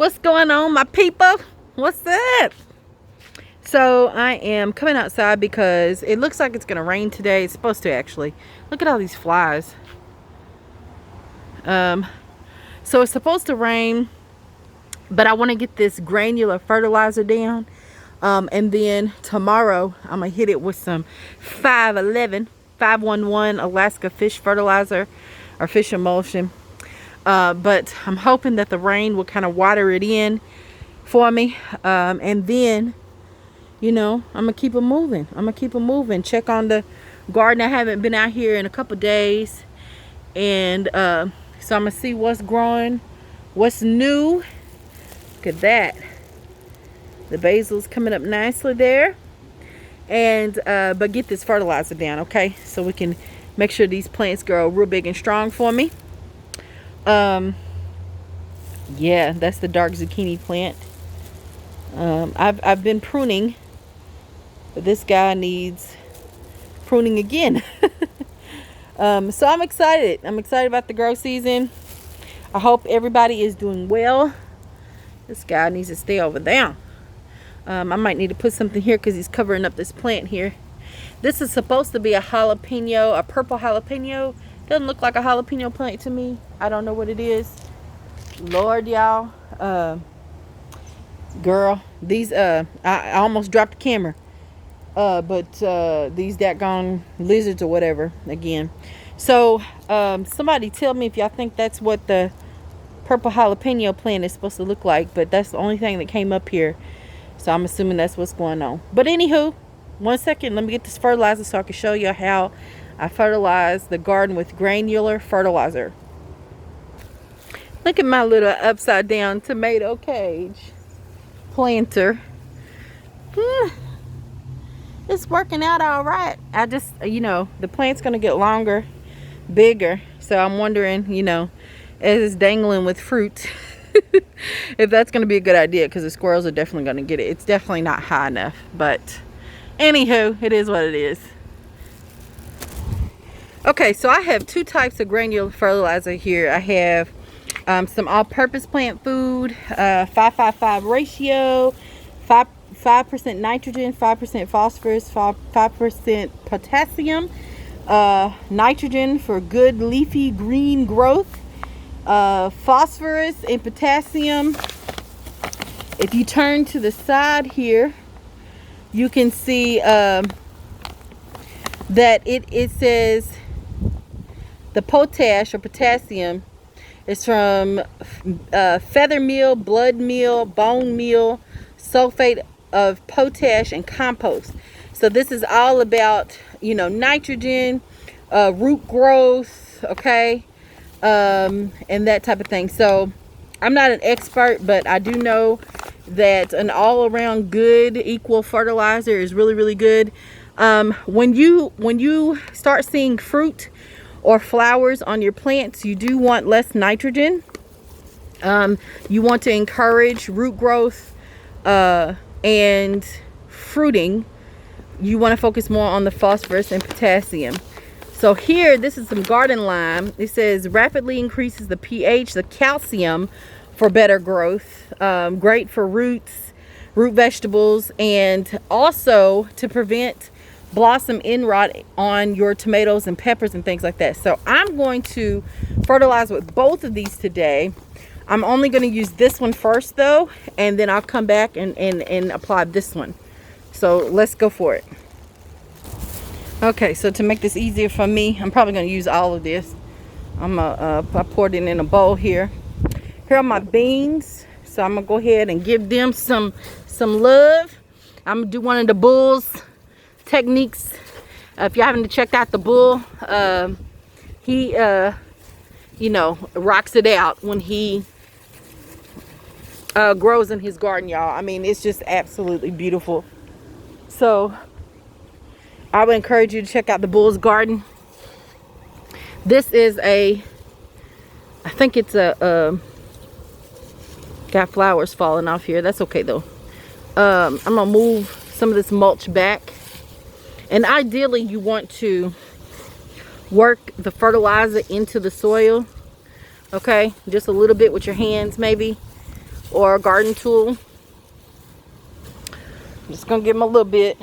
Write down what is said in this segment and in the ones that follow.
What's going on, my people? What's up? So I am coming outside because it looks like it's gonna rain today. It's supposed to, actually. Look at all these flies. So it's supposed to rain, but I want to get this granular fertilizer down, and then tomorrow I'm gonna hit it with some 511 Alaska fish fertilizer or fish emulsion. But I'm hoping that the rain will kind of water it in for me, and then, you know, I'm gonna keep it moving. Check on the garden. I haven't been out here in a couple days, and so I'm gonna see what's growing, what's new. Look at that, the basil's coming up nicely there. And but get this fertilizer down, okay, so we can make sure these plants grow real big and strong for me. Yeah, that's the dark zucchini plant. I've been pruning, but this guy needs pruning again. So I'm excited about the grow season. I hope everybody is doing well. This guy needs to stay over there. I might need to put something here because he's covering up this plant here. This is supposed to be a jalapeno, a purple jalapeno. Doesn't look like a jalapeno plant to me. I don't know what it is. Lord, y'all. Girl, these I almost dropped the camera. But these daggone lizards or whatever again. So somebody tell me if y'all think that's what the purple jalapeno plant is supposed to look like. But that's the only thing that came up here, so I'm assuming that's what's going on. But anywho, one second, let me get this fertilizer so I can show you how I fertilize the garden with granular fertilizer. Look at my little upside down tomato cage planter. It's working out all right. I just, you know, the plant's gonna get longer, bigger, so I'm wondering, you know, as it's dangling with fruit, if that's gonna be a good idea, because the squirrels are definitely gonna get it. It's definitely not high enough, but anywho, it is what it is. Okay, so I have two types of granular fertilizer here. I have some all-purpose plant food, 5-5-5 ratio, 5% nitrogen, 5% phosphorus, 5% potassium, nitrogen for good leafy green growth, phosphorus and potassium. If you turn to the side here, you can see that it says the potash or potassium is from feather meal, blood meal, bone meal, sulfate of potash, and compost. So this is all about, you know, nitrogen, root growth, okay, and that type of thing. So I'm not an expert, but I do know that an all-around good equal fertilizer is really, really good. When you start seeing fruit or flowers on your plants, you do want less nitrogen. You want to encourage root growth and fruiting. You want to focus more on the phosphorus and potassium. So here, this is some garden lime. It says rapidly increases the pH, the calcium for better growth. Great for roots, root vegetables, and also to prevent blossom end rot on your tomatoes and peppers and things like that. So I'm going to fertilize with both of these today. I'm only going to use this one first though, and then I'll come back and apply this one. So let's go for it. Okay, so to make this easier for me, I'm probably going to use all of this. I poured it in a bowl here. Here are my beans, so I'm gonna go ahead and give them some love. I'm gonna do one of the bull's techniques. If you haven't checked out the bull, he you know, rocks it out when he grows in his garden, y'all. I mean, it's just absolutely beautiful. So I would encourage you to check out the bull's garden. This is I think it's got flowers falling off here. That's okay though. I'm gonna move some of this mulch back, and ideally you want to work the fertilizer into the soil, okay, just a little bit with your hands maybe, or a garden tool. I'm just gonna give them a little bit.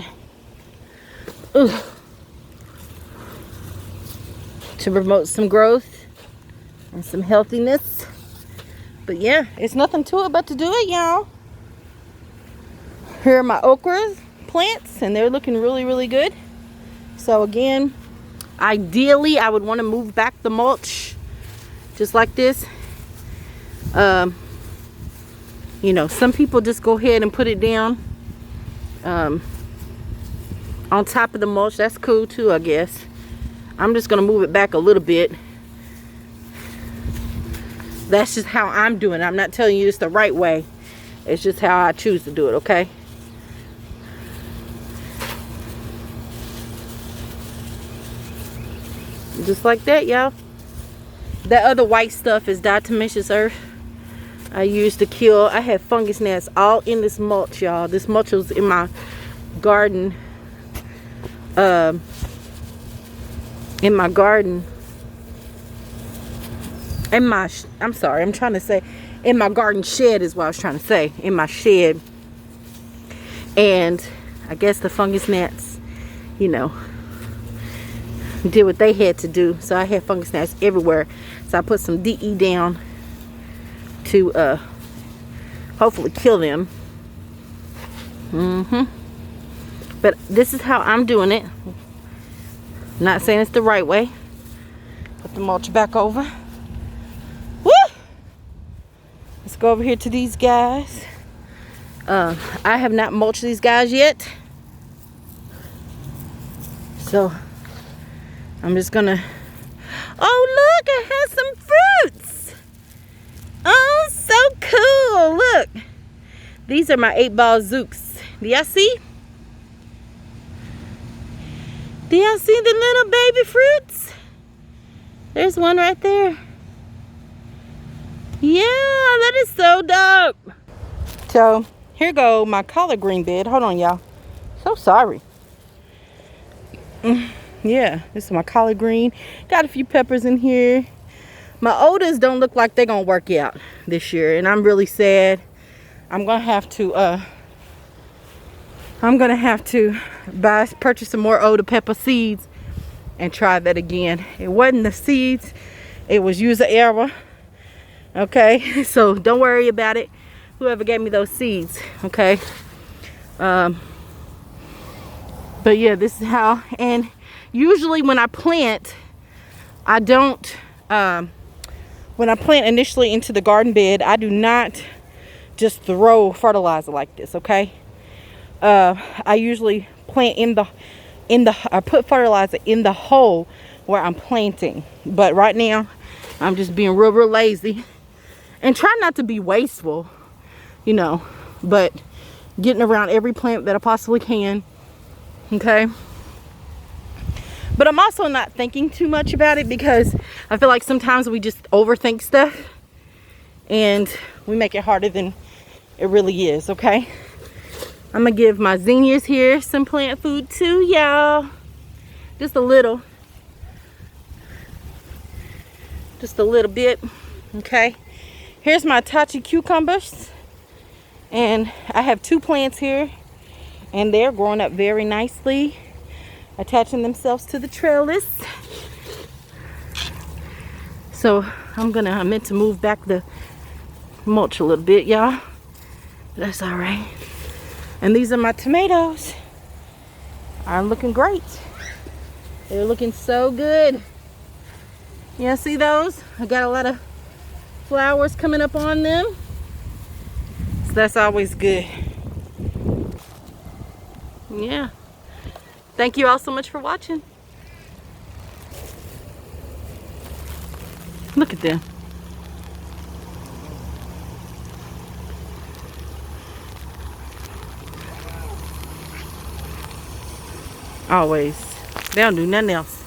Ugh. To promote some growth and some healthiness. But yeah, it's nothing to it but to do it, y'all. Here are my okra plants, and they're looking really, really good. So again, ideally I would want to move back the mulch just like this. You know, some people just go ahead and put it down on top of the mulch. That's cool too, I guess. I'm just gonna move it back a little bit. That's just how I'm doing it. I'm not telling you it's the right way. It's just how I choose to do it, okay? Just like that, y'all. That other white stuff is diatomaceous earth I used to kill. I had fungus gnats all in this mulch, y'all. This mulch was in my garden. In my garden. I'm sorry, I'm trying to say in my garden shed is what I was trying to say. In my shed. And I guess the fungus gnats, you know, did what they had to do. So I had fungus gnats everywhere. So I put some DE down to hopefully kill them. But this is how I'm doing it. Not saying it's the right way. Put the mulch back over. Woo! Let's go over here to these guys. I have not mulched these guys yet. So I'm just gonna... Oh, look! I have some fruits! Oh, so cool! Look! These are my 8-ball zooks. Do y'all see? Do y'all see the little baby fruits? There's one right there. Yeah, that is so dope. So, here go my collard green bed. Hold on, y'all. So sorry. Yeah, this is my collard green. Got a few peppers in here. My Odas don't look like they're gonna work out this year, and I'm really sad. I'm gonna have to purchase some more Oda pepper seeds and try that again. It wasn't the seeds, it was user error. Okay, so don't worry about it. Whoever gave me those seeds, okay. But yeah, this is how. And usually when I plant, I don't, when I plant initially into the garden bed, I do not just throw fertilizer like this, okay. I usually plant I put fertilizer in the hole where I'm planting. But right now, I'm just being real lazy and try not to be wasteful, you know, but getting around every plant that I possibly can, okay. But I'm also not thinking too much about it, because I feel like sometimes we just overthink stuff and we make it harder than it really is, okay. I'm gonna give my zinnias here some plant food too, y'all. Just a little bit, okay. Here's my tachi cucumbers, and I have 2 plants here, and they're growing up very nicely, attaching themselves to the trellis. So I meant to move back the mulch a little bit, y'all. That's all right. And these are my tomatoes. Are looking great. They're looking so good. Yeah, see those? I got a lot of flowers coming up on them. So that's always good. Yeah. Thank you all so much for watching. Look at them. Always. They don't do nothing else.